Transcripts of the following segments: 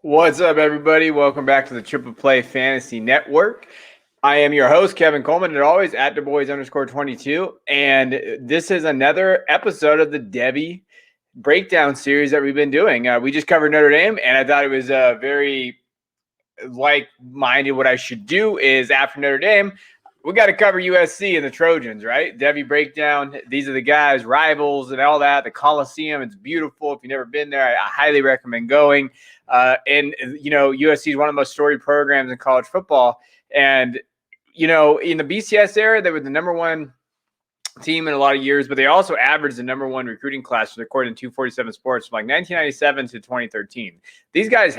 What's up, everybody? Welcome back to the Triple Play Fantasy Network. I am your host, Kevin Coleman, and always at DuBois_22. And this is another episode of the Devy breakdown series that we've been doing. We just covered Notre Dame, and I thought it was very like-minded. What I should do is after Notre Dame, we got to cover USC and the Trojans, right? Devy breakdown. These are the guys, rivals, and all that. The Coliseum, it's beautiful. If you've never been there, I highly recommend going. And USC is one of the most storied programs in college football. And in the BCS era, they were the number one team in a lot of years, but they also averaged the number one recruiting class according to 247 Sports from like 1997 to 2013. These guys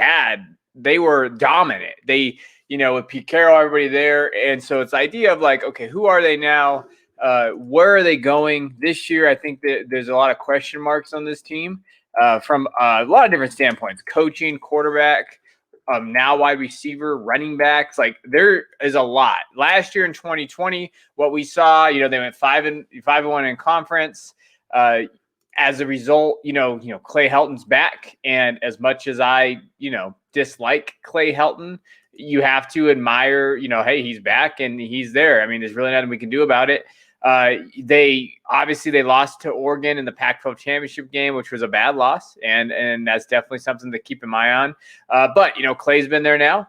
they were dominant. They with Pete Carroll, everybody there. And so it's the idea of like, okay, who are they now? Where are they going this year? I think that there's a lot of question marks on this team from a lot of different standpoints: coaching, quarterback, now wide receiver, running backs. Like there is a lot. Last year in 2020, what we saw, they went 5-1 in conference. As a result, Clay Helton's back, and as much as I dislike Clay Helton, you have to admire, hey, he's back and he's there. I mean, there's really nothing we can do about it. They lost to Oregon in the Pac-12 championship game, which was a bad loss, and that's definitely something to keep an eye on. But Clay's been there now,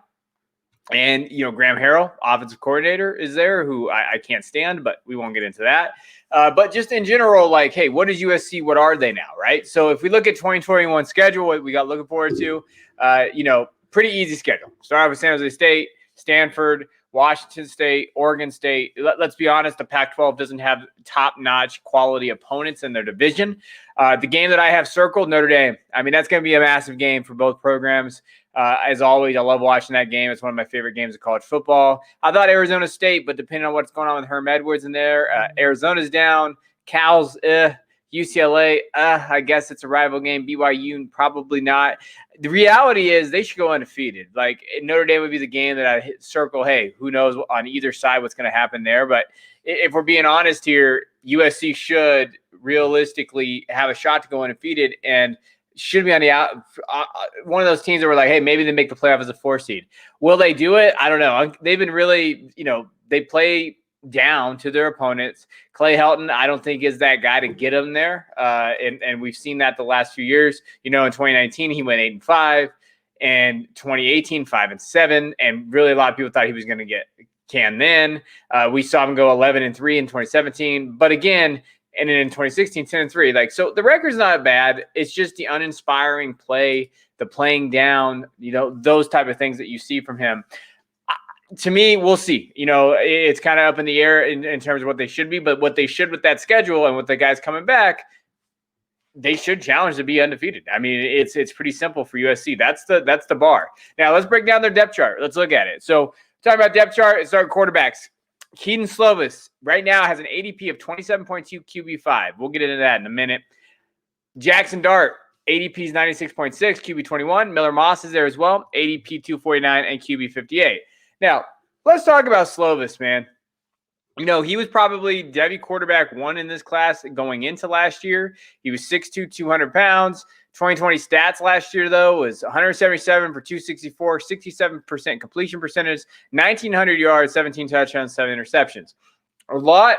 and Graham Harrell, offensive coordinator, is there, who I can't stand, but we won't get into that. But just in general, like, hey, what is USC? What are they now, right? So if we look at 2021 schedule, what we got looking forward to, pretty easy schedule. Start off with San Jose State, Stanford, Washington State, Oregon State. Let's be honest, the Pac-12 doesn't have top-notch quality opponents in their division. The game that I have circled, Notre Dame. I mean, that's going to be a massive game for both programs. As always, I love watching that game. It's one of my favorite games of college football. I thought Arizona State, but depending on what's going on with Herm Edwards in there, Arizona's down. Cal's, UCLA, I guess it's a rival game. BYU, probably not. The reality is they should go undefeated. Like Notre Dame would be the game that I circle. Hey, who knows on either side what's going to happen there? But if we're being honest here, USC should realistically have a shot to go undefeated and should be on the out. One of those teams that were like, hey, maybe they make the playoff as a 4 seed. Will they do it? I don't know. They've been really, they play down to their opponents. Clay Helton, I don't think is that guy to get them there. And we've seen that the last few years. In 2019, he went 8-5, and 2018, 5-7. And really a lot of people thought he was going to get canned then. We saw him go 11-3 in 2017. But again, and then in 2016, 10-3. Like, so the record's not bad. It's just the uninspiring play, the playing down, those type of things that you see from him. To me, we'll see. It's kind of up in the air in terms of what they should be, but what they should with that schedule and with the guys coming back, they should challenge to be undefeated. I mean, it's pretty simple for USC. That's the bar. Now let's break down their depth chart. Let's look at it. So talking about depth chart, it's our quarterbacks. Keaton Slovis right now has an ADP of 27.2 QB5. We'll get into that in a minute. Jackson Dart, ADP is 96.6, QB 21. Miller Moss is there as well, ADP 249 and QB 58. Now, let's talk about Slovis, man. He was probably Devy quarterback 1 in this class going into last year. He was 6'2", 200 pounds. 2020 stats last year, though, was 177 for 264, 67% completion percentage, 1,900 yards, 17 touchdowns, 7 interceptions. A lot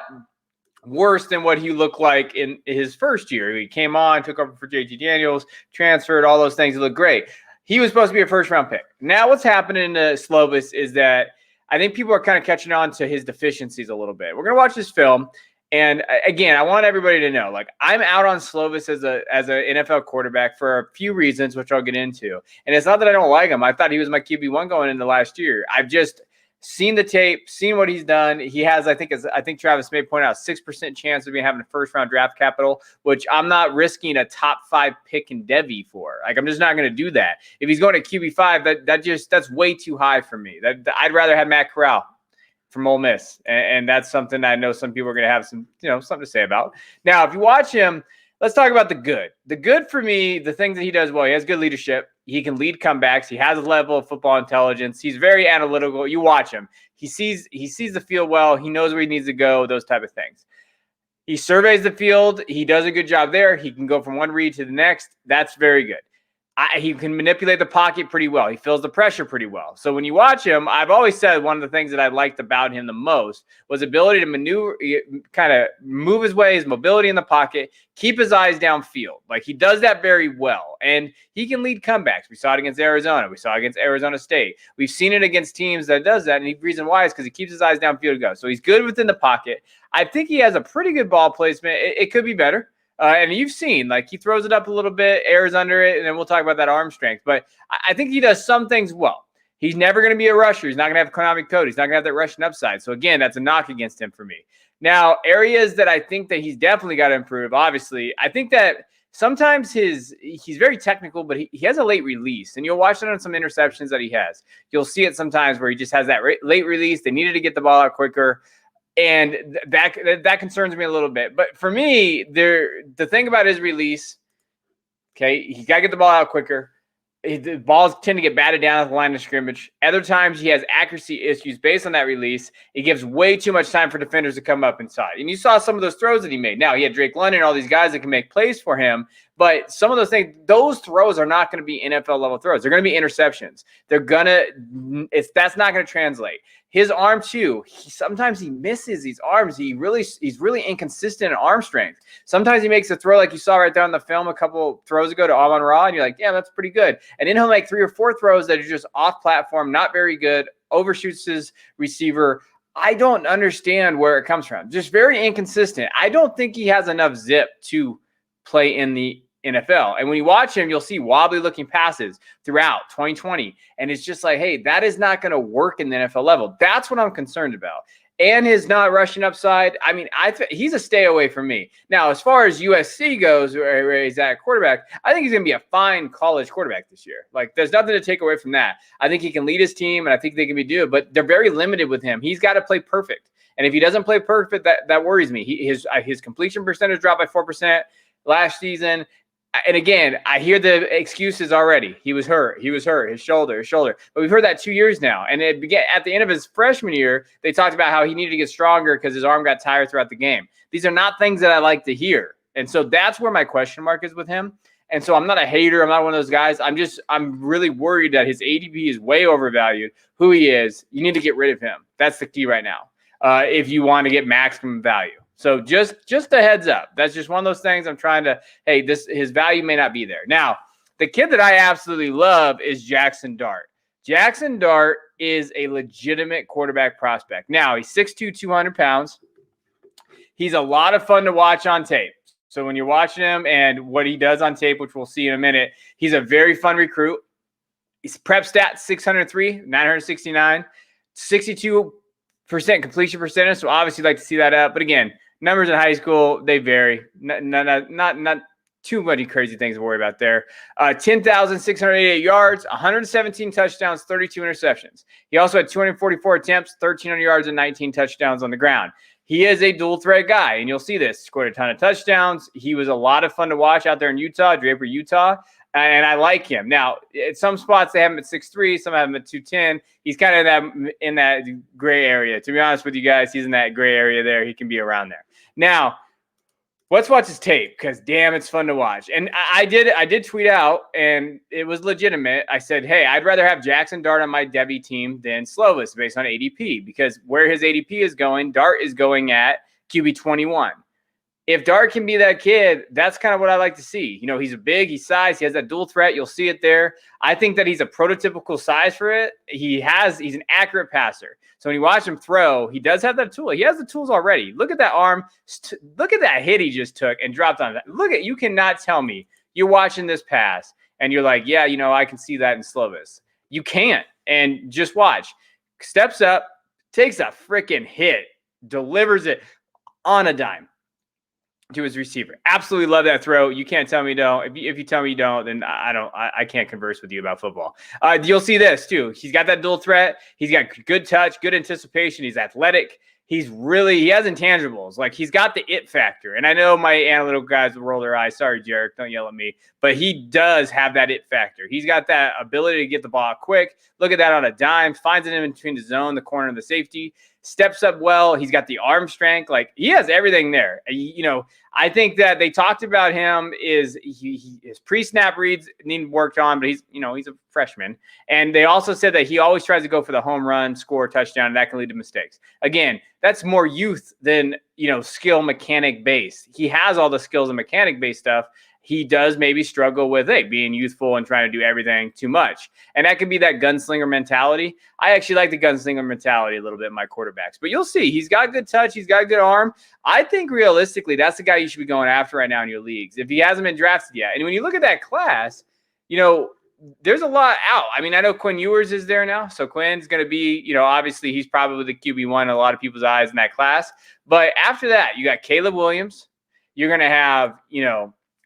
worse than what he looked like in his first year. He came on, took over for JT Daniels, transferred, all those things. He looked great. He was supposed to be a first-round pick. Now what's happening to Slovis is that I think people are kind of catching on to his deficiencies a little bit. We're going to watch this film. And again, I want everybody to know, like, I'm out on Slovis as an NFL quarterback for a few reasons, which I'll get into. And it's not that I don't like him. I thought he was my QB1 going into last year. I've just seen the tape, seen what he's done. He has, I think Travis may point out, 6% chance of me having a first-round draft capital, which I'm not risking a top 5 pick in Devy for. Like, I'm just not going to do that. If he's going to QB5, that's way too high for me. I'd rather have Matt Corral from Ole Miss, and that's something I know some people are going to have some, something to say about. Now, if you watch him, let's talk about the good. The good for me, the things that he does well, he has good leadership. He can lead comebacks. He has a level of football intelligence. He's very analytical. You watch him. He sees the field well. He knows where he needs to go, those type of things. He surveys the field. He does a good job there. He can go from one read to the next. That's very good. He can manipulate the pocket pretty well. He feels the pressure pretty well. So when you watch him, I've always said one of the things that I liked about him the most was ability to maneuver, kind of move his way, his mobility in the pocket, keep his eyes downfield. Like he does that very well. And he can lead comebacks. We saw it against Arizona. We saw it against Arizona State. We've seen it against teams that does that. And the reason why is because he keeps his eyes downfield to go. So he's good within the pocket. I think he has a pretty good ball placement. It could be better. And you've seen, like, he throws it up a little bit, airs under it, and then we'll talk about that arm strength. But I think he does some things well. He's never going to be a rusher. He's not going to have economic code. He's not going to have that rushing upside. So, again, that's a knock against him for me. Now, areas that I think that he's definitely got to improve, obviously, I think that sometimes he's very technical, but he has a late release. And you'll watch it on some interceptions that he has. You'll see it sometimes where he just has that late release. They needed to get the ball out quicker. And that concerns me a little bit. But for me, the thing about his release, okay, he got to get the ball out quicker. The balls tend to get batted down at the line of scrimmage. Other times he has accuracy issues based on that release. It gives way too much time for defenders to come up inside. And you saw some of those throws that he made. Now, he had Drake London and all these guys that can make plays for him. But some of those things, those throws are not going to be NFL level throws. They're going to be interceptions. That's not going to translate. His arm too. Sometimes he misses these arms. He's really inconsistent in arm strength. Sometimes he makes a throw like you saw right there on the film a couple throws ago to Amon-Ra, and you're like, yeah, that's pretty good. And then he'll make 3 or 4 throws that are just off platform, not very good, overshoots his receiver. I don't understand where it comes from. Just very inconsistent. I don't think he has enough zip to play in the NFL. And when you watch him, you'll see wobbly looking passes throughout 2020. And it's just like, hey, that is not going to work in the NFL level. That's what I'm concerned about. And his not rushing upside. I mean, he's a stay away from me. Now, as far as USC goes, where he's at quarterback, I think he's going to be a fine college quarterback this year. Like, there's nothing to take away from that. I think he can lead his team, and I think they can be good, but they're very limited with him. He's got to play perfect. And if he doesn't play perfect, that worries me. His completion percentage dropped by 4% last season. And again, I hear the excuses already. He was hurt, his shoulder. But we've heard that 2 years now. And it began at the end of his freshman year, they talked about how he needed to get stronger because his arm got tired throughout the game. These are not things that I like to hear. And so that's where my question mark is with him. And so I'm not a hater. I'm not one of those guys. I'm really worried that his ADP is way overvalued. Who he is, you need to get rid of him. That's the key right now. If you want to get maximum value. So just a heads up. That's just one of those things I'm trying to, hey, his value may not be there. Now, the kid that I absolutely love is Jackson Dart. Jackson Dart is a legitimate quarterback prospect. Now, he's 6'2", 200 pounds. He's a lot of fun to watch on tape. So when you're watching him and what he does on tape, which we'll see in a minute, he's a very fun recruit. His prep stats, 603, 969, 62% completion percentage. So obviously, you'd like to see that up. But again, numbers in high school, they vary. Not too many crazy things to worry about there. 10,688 yards, 117 touchdowns, 32 interceptions. He also had 244 attempts, 1,300 yards, and 19 touchdowns on the ground. He is a dual threat guy, and you'll see this. Scored a ton of touchdowns. He was a lot of fun to watch out there in Utah, Draper, Utah. And I like him. Now, at some spots, they have him at 6'3", some have him at 210. He's kind of in that gray area. To be honest with you guys, he's in that gray area there. He can be around there. Now, let's watch his tape because, damn, it's fun to watch. And I did tweet out, and it was legitimate. I said, hey, I'd rather have Jackson Dart on my Devy team than Slovis based on ADP because where his ADP is going, Dart is going at QB 21. If Dart can be that kid, that's kind of what I like to see. You know, he's he's size, he has that dual threat. You'll see it there. I think that he's a prototypical size for it. He's an accurate passer. So when you watch him throw, he does have that tool. He has the tools already. Look at that arm. Look at that hit he just took and dropped on that. You cannot tell me you're watching this pass and you're like, yeah, you know, I can see that in Slovis. You can't. And just watch. Steps up, takes a freaking hit, delivers it on a dime to his receiver. Absolutely love that throw. You can't tell me you don't. If you tell me you don't, then I can't converse with you about football. You'll see this too. He's got that dual threat. He's got good touch, good anticipation. He's athletic. He has intangibles. Like he's got the it factor. And I know my analytical guys will roll their eyes. Sorry, Jarek, don't yell at me. But he does have that it factor. He's got that ability to get the ball quick. Look at that on a dime. Finds it in between the zone, the corner, and the safety. steps up well. He's got the arm strength. Like, he has everything there. I think that they talked about him his pre-snap reads need worked on, but he's a freshman. And they also said that he always tries to go for the home run, score a touchdown, and that can lead to mistakes. Again, that's more youth than, skill mechanic based. He has all the skills and mechanic based stuff. He does maybe struggle with being youthful and trying to do everything too much. And that could be that gunslinger mentality. I actually like the gunslinger mentality a little bit in my quarterbacks. But you'll see, he's got good touch. He's got a good arm. I think realistically, that's the guy you should be going after right now in your leagues if he hasn't been drafted yet. And when you look at that class, there's a lot out. I mean, I know Quinn Ewers is there now. So Quinn's going to be, obviously he's probably the QB1 in a lot of people's eyes in that class. But after that, you got Caleb Williams. You're going to have,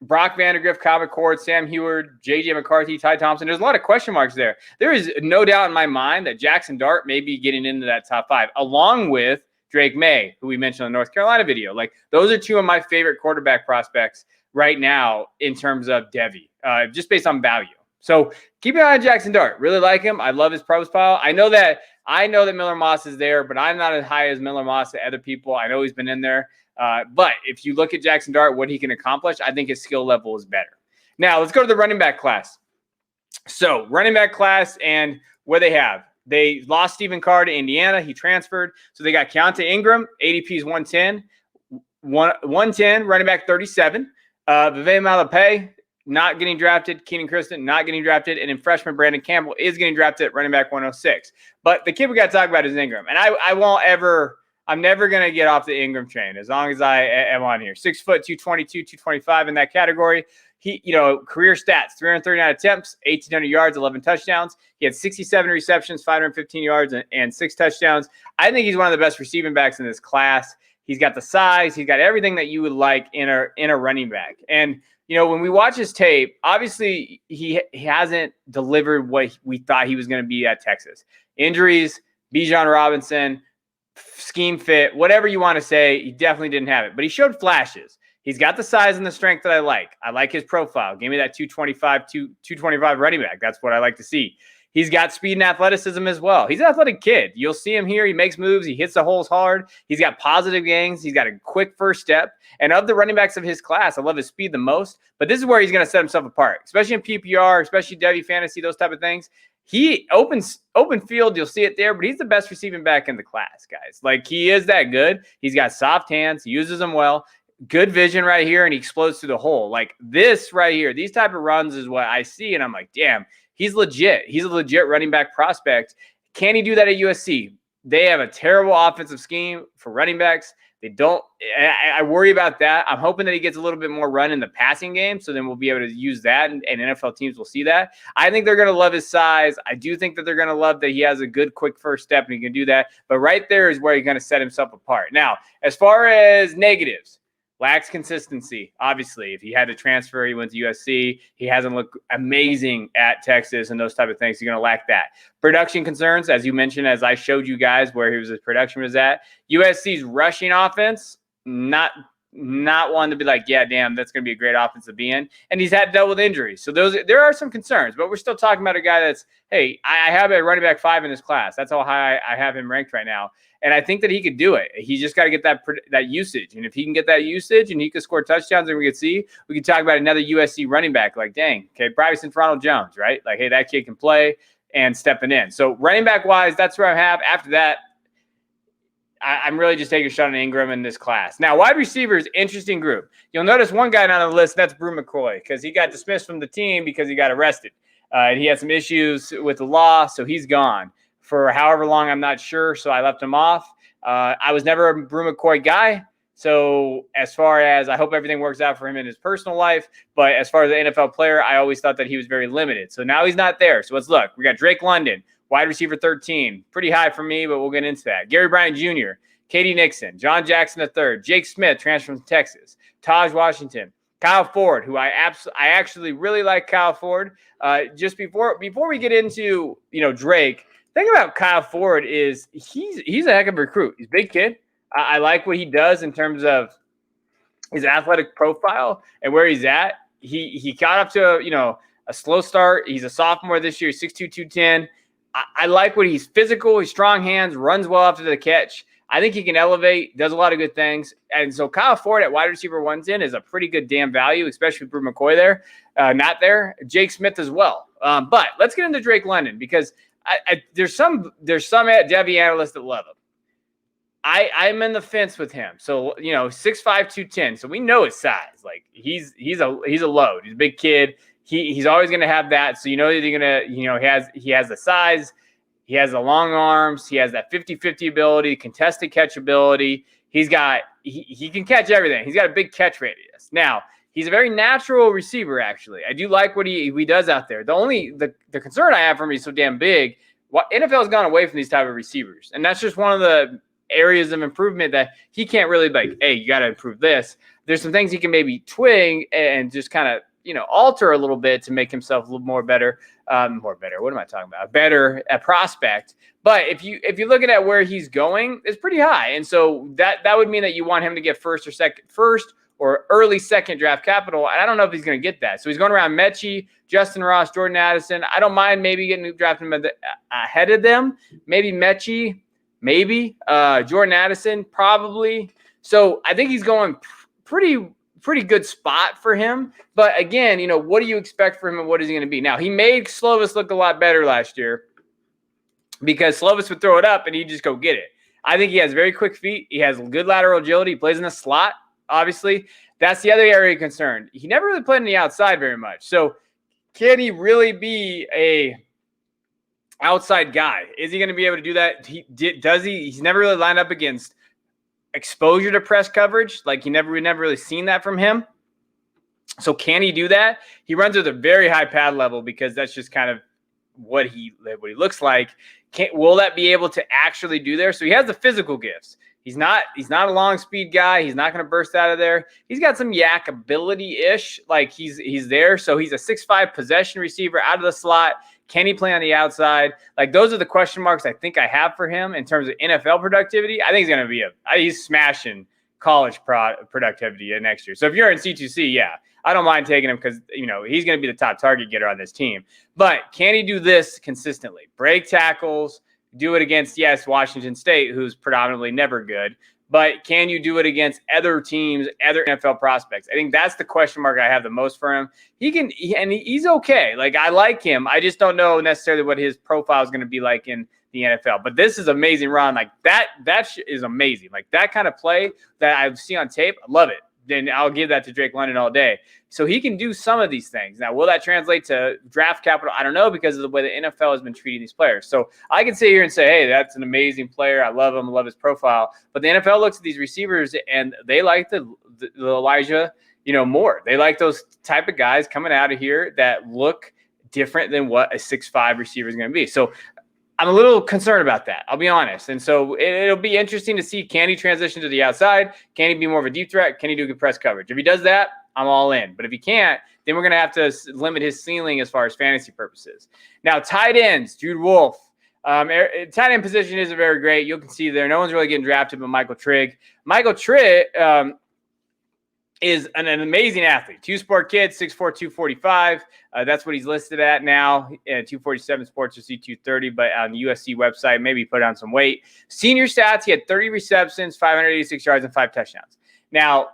Brock Vandergrift, Kyle McCord, Sam Heward, J.J. McCarthy, Ty Thompson. There's a lot of question marks there. There is no doubt in my mind that Jackson Dart may be getting into that top 5, along with Drake May, who we mentioned in the North Carolina video. Like, those are two of my favorite quarterback prospects right now in terms of Devy, just based on value. So keep an eye on Jackson Dart. Really like him. I love his profile. I know that Miller Moss is there, but I'm not as high as Miller Moss to other people. I know he's been in there. But if you look at Jackson Dart, what he can accomplish, I think his skill level is better. Now, let's go to the running back class. So running back class and what they lost Stephen Carr to Indiana. He transferred. So they got Keontae Ingram, ADP is 110, 110, running back 37. Vivek Malape, not getting drafted. Keenan Kristen, not getting drafted. And then freshman Brandon Campbell is getting drafted at running back 106. But the kid we got to talk about is Ingram. And I'm never going to get off the Ingram train as long as I am on here. 6 foot, 222, 225 in that category. He, career stats, 339 attempts, 1,800 yards, 11 touchdowns. He had 67 receptions, 515 yards, and 6 touchdowns. I think he's one of the best receiving backs in this class. He's got the size. He's got everything that you would like in a running back. And, when we watch his tape, obviously he hasn't delivered what we thought he was going to be at Texas. Injuries, Bijan Robinson, scheme fit, whatever you want to say, he definitely didn't have it. But he showed flashes. He's got the size and the strength that I like. I like his profile. Give me that 225 running back. That's what I like to see. He's got speed and athleticism as well. He's an athletic kid. You'll see him here. He makes moves. He hits the holes hard. He's got positive gains. He's got a quick first step. And of the running backs of his class, I love his speed the most. But this is where he's going to set himself apart, especially in PPR, especially Devy fantasy, those type of things. He opens open field. You'll see it there, but he's the best receiving back in the class, guys. Like, he is that good. He's got soft hands. He uses them well. Good vision right here, and he explodes through the hole. Like, this right here, these type of runs is what I see, and I'm like, damn, he's legit. He's a legit running back prospect. Can he do that at USC? They have a terrible offensive scheme for running backs. They don't. I worry about that. I'm hoping that he gets a little bit more run in the passing game, so then we'll be able to use that, and NFL teams will see that. I think they're going to love his size. I do think that they're going to love that he has a good, quick first step, and he can do that. But right there is where he's going to set himself apart. Now, as far as negatives, lacks consistency. Obviously, if he had to transfer, he went to USC. He hasn't looked amazing at Texas and those type of things. You're going to lack that. Production concerns, as you mentioned, as I showed you guys where his production was at. USC's rushing offense, not one to be like, yeah, damn, that's going to be a great offense to be in. And he's had dealt with injuries. So there are some concerns, but we're still talking about a guy that's, hey, I have a running back 5 in this class. That's how high I have him ranked right now. And I think that he could do it. He's just got to get that usage. And if he can get that usage and he can score touchdowns, and we can talk about another USC running back. Like, dang, okay, Bryson Ronald Jones, right? Like, hey, that kid can play and stepping in. So running back wise, that's where I have. After that, I'm really just taking a shot on Ingram in this class. Now, wide receivers, interesting group. You'll notice one guy not on the list, that's Brew McCoy, because he got dismissed from the team because he got arrested. And he had some issues with the law, so he's gone. For however long, I'm not sure, so I left him off. I was never a Brew McCoy guy, so as far as I hope everything works out for him in his personal life, but as far as the NFL player, I always thought that he was very limited. So now he's not there. So let's look. We got Drake London, wide receiver 13. Pretty high for me, but we'll get into that. Gary Bryant Jr., Katie Nixon, John Jackson III, Jake Smith, transfer from Texas, Taj Washington, Kyle Ford, who I actually really like Kyle Ford. Just before we get into Drake, the thing about Kyle Ford is he's a heck of a recruit. He's a big kid. I like what he does in terms of his athletic profile and where he's at. He got up to a slow start. He's a sophomore this year, 6'2", 210. I like what he's physical. He's strong hands, runs well after the catch. I think he can elevate, does a lot of good things. And so Kyle Ford at wide receiver 1's in is a pretty good damn value, especially with Brew McCoy there, not there. Jake Smith as well. But let's get into Drake London because there's some Devy analysts that love him. I'm in the fence with him. So, 6'5", 210. So we know his size. Like he's a load. He's a big kid. He's always going to have that. So that you're going to, he has the size. He has the long arms. He has that 50-50 ability, contested catch ability. He can catch everything. He's got a big catch radius. Now, he's a very natural receiver, actually. I do like what he does out there. The concern I have for him, he's so damn big. NFL has gone away from these type of receivers. And that's just one of the areas of improvement that he can't really hey, you got to improve this. There's some things he can maybe twig and just kind of, alter a little bit to make himself a little more better. What am I talking about? Better at prospect. But if you're looking at where he's going, it's pretty high. And so that would mean that you want him to get first or early second draft capital. And I don't know if he's going to get that. So he's going around Mechie, Justin Ross, Jordan Addison. I don't mind maybe drafting him ahead of them. Maybe Mechie, maybe Jordan Addison, probably. So I think he's going pretty good spot for him. But again, what do you expect from him and what is he going to be? Now, he made Slovis look a lot better last year because Slovis would throw it up and he'd just go get it. I think he has very quick feet. He has good lateral agility. He plays in the slot, obviously. That's the other area of concern. He never really played on the outside very much. So can he really be a outside guy? Is he going to be able to do that? He's never really lined up against exposure to press coverage. Like we never really seen that from him. So can he do that? He runs with a very high pad level because that's just kind of what he looks like. Will that be able to actually do there? So he has the physical gifts. He's not a long speed guy. He's not going to burst out of there. He's got some yak ability-ish. Like he's there. So he's a 6'5" possession receiver out of the slot. Can he play on the outside? Like those are the question marks I think I have for him in terms of NFL productivity. I think he's going to be he's smashing college productivity next year. So if you're in C2C, yeah, I don't mind taking him because, he's going to be the top target getter on this team. But can he do this consistently? Break tackles, do it against, yes, Washington State, who's predominantly never good. But can you do it against other teams, other NFL prospects? I think that's the question mark I have the most for him. He's okay. Like, I like him. I just don't know necessarily what his profile is going to be like in the NFL. But this is amazing, Ron. Like, that is amazing. Like, that kind of play that I see on tape, I love it. Then I'll give that to Drake London all day. So he can do some of these things. Now, will that translate to draft capital? I don't know because of the way the NFL has been treating these players. So I can sit here and say, hey, that's an amazing player. I love him. I love his profile. But the NFL looks at these receivers and they like the Elijah, more. They like those type of guys coming out of here that look different than what a 6'5" receiver is going to be. So I'm a little concerned about that. I'll be honest. And so it'll be interesting to see, can he transition to the outside? Can he be more of a deep threat? Can he do good press coverage? If he does that, I'm all in. But if he can't, then we're going to have to limit his ceiling as far as fantasy purposes. Now, tight ends, Jude Wolfe. Tight end position isn't very great. You can see there, no one's really getting drafted but Michael Trigg. Michael Trigg is an amazing athlete. Two-sport kid, 6'4", 245. That's what he's listed at now. 247 Sports or C230, but on the USC website, maybe he put on some weight. Senior stats, he had 30 receptions, 586 yards, and 5 touchdowns. Now,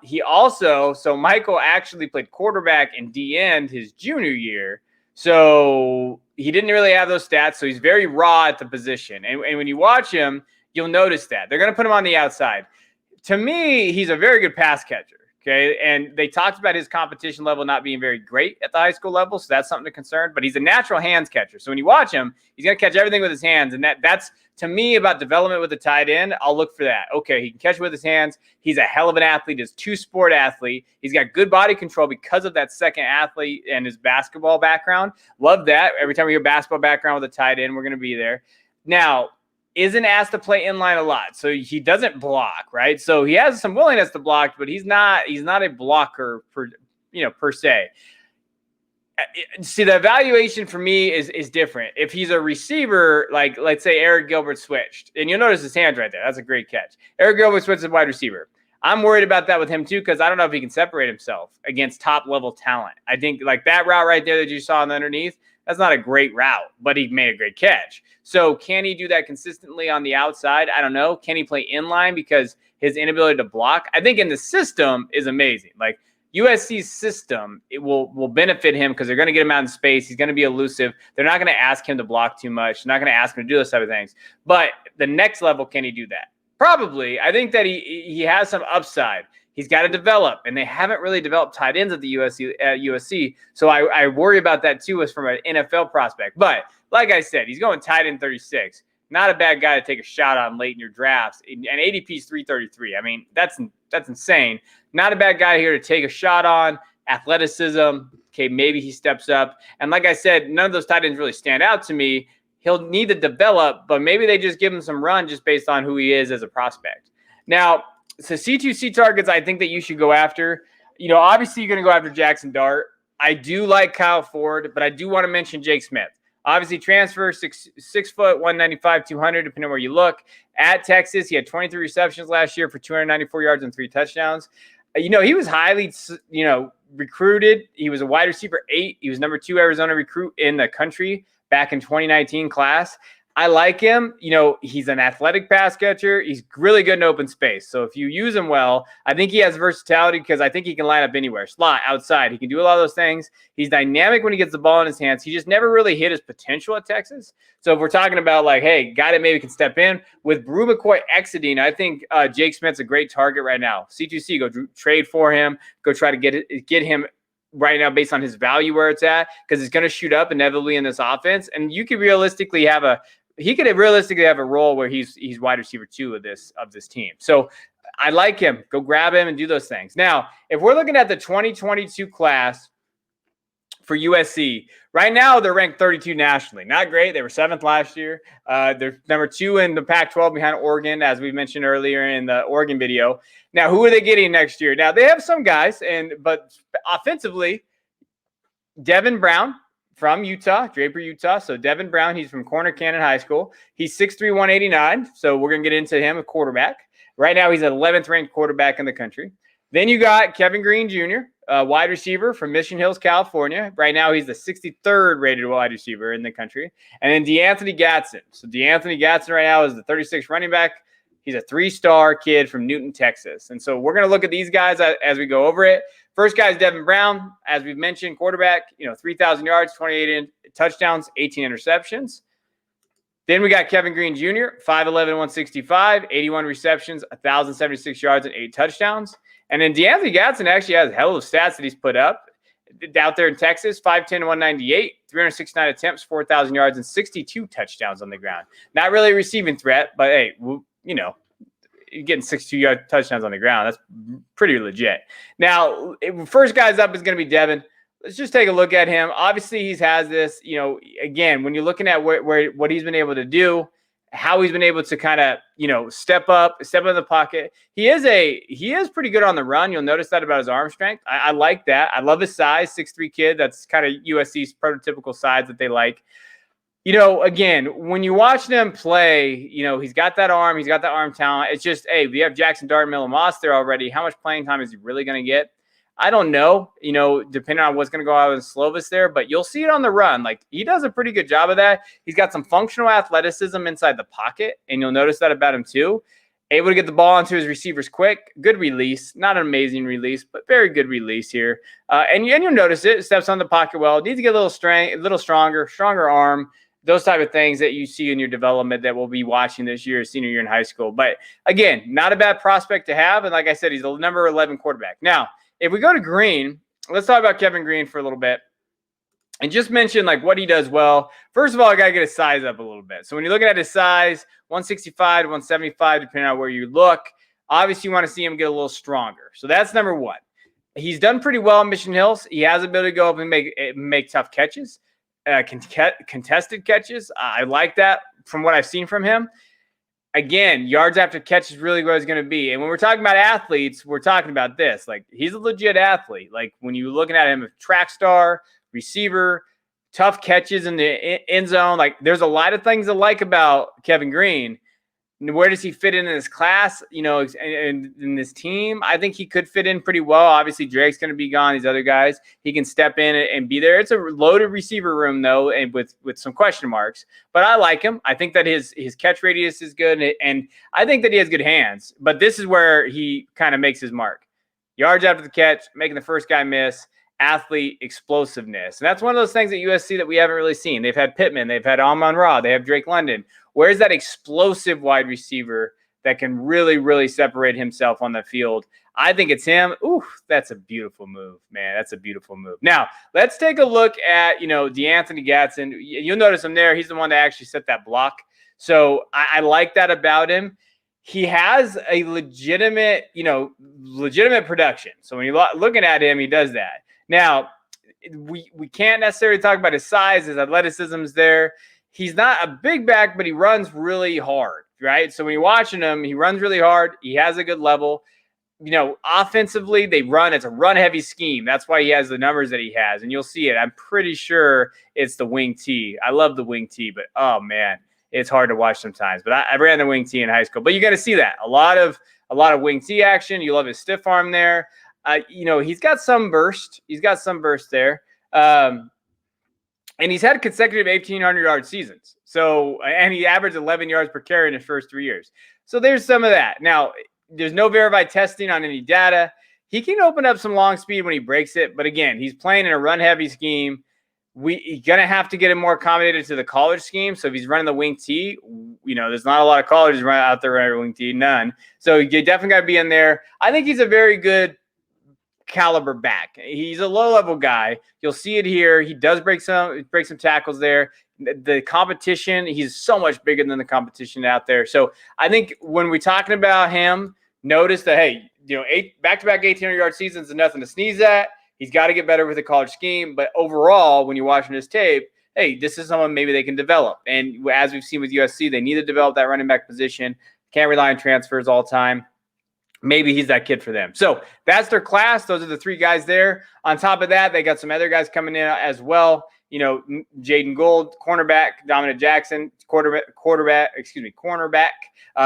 Michael actually played quarterback and D-end his junior year, so he didn't really have those stats, so he's very raw at the position. And when you watch him, you'll notice that. They're going to put him on the outside. To me, he's a very good pass catcher. Okay, and they talked about his competition level not being very great at the high school level, so that's something to concern. But he's a natural hands catcher. So when you watch him, he's going to catch everything with his hands. And that's, to me, about development with the tight end. I'll look for that. Okay, he can catch with his hands. He's a hell of an athlete. He's a two-sport athlete. He's got good body control because of that second athlete and his basketball background. Love that. Every time we hear basketball background with a tight end, we're going to be there. Now, isn't asked to play inline a lot, so he doesn't block, right? So he has some willingness to block, but he's not a blocker per se. See, the evaluation for me is different. If he's a receiver, like let's say Eric Gilbert switched, and you'll notice his hands right there. That's a great catch. Eric Gilbert switched to wide receiver. I'm worried about that with him too because I don't know if he can separate himself against top level talent. I think like that route right there that you saw on the underneath, That's not a great route, but he made a great catch. So can he do that consistently on the outside? I don't know. Can he play inline because his inability to block? I think in the system is amazing. Like USC's system, it will benefit him because they're going to get him out in space. He's going to be elusive. They're not going to ask him to block too much. They're not going to ask him to do those type of things. But the next level, can he do that? Probably. I think that he has some upside. He's got to develop, and they haven't really developed tight ends at the USC. So I worry about that too, as from an NFL prospect. But like I said, he's going tight end 36. Not a bad guy to take a shot on late in your drafts. And ADP is 333. I mean, that's insane. Not a bad guy here to take a shot on. Athleticism. Okay, maybe he steps up. And like I said, none of those tight ends really stand out to me. He'll need to develop, but maybe they just give him some run just based on who he is as a prospect. Now, so C2C targets, I think that you should go after. Obviously you're going to go after Jackson Dart. I do like Kyle Ford, but I do want to mention Jake Smith. Obviously transfer, 6 foot, 195, 200, depending on where you look. At Texas, he had 23 receptions last year for 294 yards and 3 touchdowns. He was highly, recruited. He was a wide receiver 8. He was number 2 Arizona recruit in the country back in 2019 class. I like him. He's an athletic pass catcher. He's really good in open space. So if you use him well, I think he has versatility because I think he can line up anywhere, slot, outside. He can do a lot of those things. He's dynamic when he gets the ball in his hands. He just never really hit his potential at Texas. So if we're talking about like, hey, guy that maybe can step in with Brew McCoy exiting, I think Jake Smith's a great target right now. C2C, go trade for him. Go try to get him right now based on his value where it's at, because it's going to shoot up inevitably in this offense. And you could realistically have a role where he's wide receiver 2 of this team. So I like him. Go grab him and do those things. Now, if we're looking at the 2022 class for USC, right now they're ranked 32 nationally. Not great. They were 7th last year. They're number 2 in the Pac-12 behind Oregon, as we mentioned earlier in the Oregon video. Now, who are they getting next year? Now, they have some guys, but offensively, Devin Brown from Utah, Draper, Utah. So Devin Brown, he's from Corner Cannon High School. He's 6'3", 189. So we're going to get into him, a quarterback. Right now, he's an 11th ranked quarterback in the country. Then you got Kevin Green Jr., a wide receiver from Mission Hills, California. Right now, he's the 63rd rated wide receiver in the country. And then DeAnthony Gatson. So DeAnthony Gatson right now is the 36th running back. He's a 3-star kid from Newton, Texas. And so we're going to look at these guys as we go over it. First guy is Devin Brown, as we've mentioned, quarterback, 3,000 yards, 28 touchdowns, 18 interceptions. Then we got Kevin Green Jr., 5'11", 165, 81 receptions, 1,076 yards, and 8 touchdowns. And then DeAnthony Gatson actually has a hell of stats that he's put up out there in Texas, 5'10", 198, 369 attempts, 4,000 yards, and 62 touchdowns on the ground. Not really a receiving threat, but hey, getting 62 touchdowns on the ground, that's pretty legit. Now, first guy's up is going to be Devin. Let's just take a look at him. Obviously, he has this, again, when you're looking at what he's been able to do, how he's been able to kind of, step in the pocket. He is pretty good on the run. You'll notice that about his arm strength. I like that. I love his size, 6'3" kid. That's kind of USC's prototypical size that they like. Again, when you watch them play, he's got that arm talent. It's just, hey, we have Jackson Dart and Miller Moss there already. How much playing time is he really going to get? I don't know, depending on what's going to go out with Slovis there, but you'll see it on the run. Like, he does a pretty good job of that. He's got some functional athleticism inside the pocket, and you'll notice that about him too. Able to get the ball onto his receivers quick. Good release. Not an amazing release, but very good release here. And you'll notice it. Steps on the pocket well. Needs to get a little stronger arm. Those type of things that you see in your development that we'll be watching this year, senior year in high school. But again, not a bad prospect to have. And like I said, he's the number 11 quarterback. Now, if we go to Green, let's talk about Kevin Green for a little bit and just mention like what he does well. First of all, I got to get his size up a little bit. So when you're looking at his size, 165 to 175, depending on where you look, obviously you want to see him get a little stronger. So that's number 1. He's done pretty well in Mission Hills. He has the ability to go up and make tough catches. Contested catches. I like that from what I've seen from him. Again, yards after catch is really what it's going to be. And when we're talking about athletes, we're talking about this. Like, he's a legit athlete. Like, when you're looking at him, a track star, receiver, tough catches in the end zone. Like, there's a lot of things I like about Kevin Green. Where does he fit in this class, in this team? I think he could fit in pretty well. Obviously, Drake's going to be gone. These other guys, he can step in and be there. It's a loaded receiver room, though, and with some question marks. But I like him. I think that his catch radius is good, and I think that he has good hands. But this is where he kind of makes his mark. Yards after the catch, making the first guy miss, athlete, explosiveness. And that's one of those things at USC that we haven't really seen. They've had Pittman, they've had Amon-Ra, they have Drake London. Where's that explosive wide receiver that can really, really separate himself on the field? I think it's him. Ooh, that's a beautiful move, man. That's a beautiful move. Now, let's take a look at, DeAnthony Gadsden. You'll notice him there. He's the one that actually set that block. So I like that about him. He has a legitimate production. So when you're looking at him, he does that. Now, we can't necessarily talk about his size. His athleticism is there. He's not a big back, but he runs really hard, right? So when you're watching him, he runs really hard. He has a good level. Offensively, they run. It's a run-heavy scheme. That's why he has the numbers that he has, and you'll see it. I'm pretty sure it's the wing tee. I love the wing tee, but, oh, man, it's hard to watch sometimes. But I ran the wing tee in high school. But you're going to see that. A lot of wing tee action. You love his stiff arm there. He's got some burst. He's got some burst there. And he's had consecutive 1,800-yard seasons. And he averaged 11 yards per carry in his first 3 years. So there's some of that. Now, there's no verified testing on any data. He can open up some long speed when he breaks it. But again, he's playing in a run-heavy scheme. He's going to have to get him more accommodated to the college scheme. So if he's running the wing tee, there's not a lot of colleges out there running wing tee, none. So you definitely got to be in there. I think he's a very good caliber back. He's a low-level guy. You'll see it here. He does break some tackles there. The competition, he's so much bigger than the competition out there. So I think when we're talking about him, notice that, hey, 8 back-to-back 1,800-yard seasons is nothing to sneeze at. He's got to get better with the college scheme. But overall, when you're watching his tape, hey, this is someone maybe they can develop. And as we've seen with USC, they need to develop that running back position. Can't rely on transfers all the time. Maybe he's that kid for them. So that's their class. Those are the 3 guys there. On top of that, they got some other guys coming in as well. Jaden Gould, cornerback, Dominic Jackson, cornerback.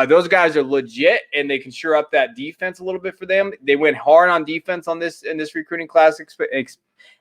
Those guys are legit, and they can shore up that defense a little bit for them. They went hard on defense in this recruiting class,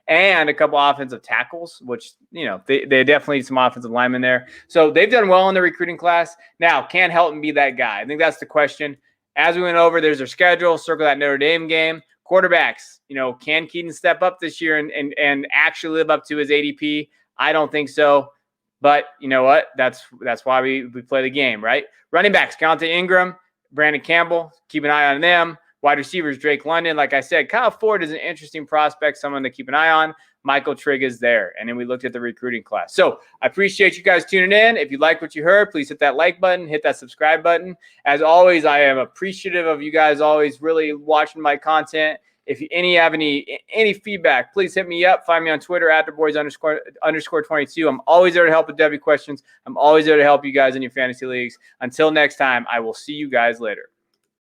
and a couple offensive tackles, which, they definitely need some offensive linemen there. So they've done well in the recruiting class. Now, can Helton be that guy? I think that's the question. As we went over, there's their schedule. Circle that Notre Dame game. Quarterbacks, can Keaton step up this year and actually live up to his ADP? I don't think so. But you know what? That's why we play the game, right? Running backs, Keontae Ingram, Brandon Campbell. Keep an eye on them. Wide receivers, Drake London. Like I said, Kyle Ford is an interesting prospect, someone to keep an eye on. Michael Trigg is there. And then we looked at the recruiting class. So I appreciate you guys tuning in. If you like what you heard, please hit that like button, hit that subscribe button. As always, I am appreciative of you guys always really watching my content. If you have any feedback, please hit me up. Find me on Twitter at @theboys_22. I'm always there to help with Devy questions. I'm always there to help you guys in your fantasy leagues. Until next time, I will see you guys later.